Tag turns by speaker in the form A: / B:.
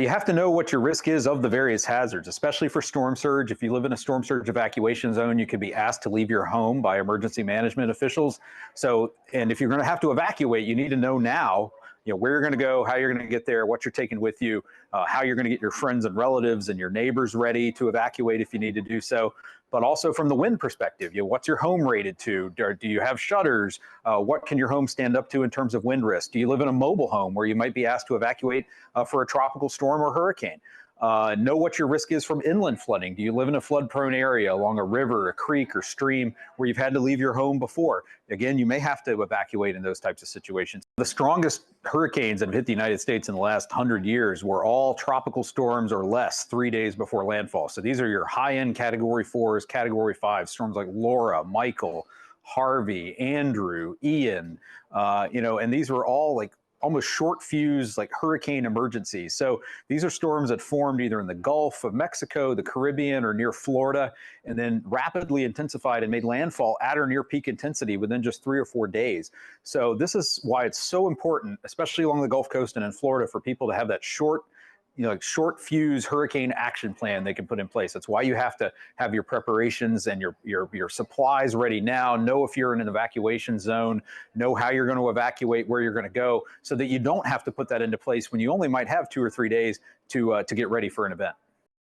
A: You have to know what your risk is of the various hazards, especially for storm surge. If you live in a storm surge evacuation zone, you could be asked to leave your home by emergency management officials. So, and if you're going to have to evacuate, you need to know now, where you're going to go, how you're going to get there, what you're taking with you, how you're going to get your friends and relatives and your neighbors ready to evacuate if you need to do so. But also from the wind perspective, what's your home rated to? Do you have shutters? What can your home stand up to in terms of wind risk? Do you live in a mobile home where you might be asked to evacuate for a tropical storm or hurricane? Know what your risk is from inland flooding. Do you live in a flood prone area along a river, a creek, or stream where you've had to leave your home before? Again, you may have to evacuate in those types of situations. The strongest hurricanes that have hit the United States in the last 100 years were all tropical storms or less 3 days before landfall. So these are your high-end Category 4s, Category 5 storms like Laura, Michael, Harvey, Andrew, Ian, and these were all like almost short fuse, like hurricane emergencies. So these are storms that formed either in the Gulf of Mexico, the Caribbean, or near Florida, and then rapidly intensified and made landfall at or near peak intensity within just 3 or 4 days. So this is why it's so important, especially along the Gulf Coast and in Florida, for people to have that short fuse hurricane action plan they can put in place. That's why you have to have your preparations and your supplies ready now. Know if you're in an evacuation zone, know how you're going to evacuate, where you're going to go, so that you don't have to put that into place when you only might have 2 or 3 days to get ready for an event.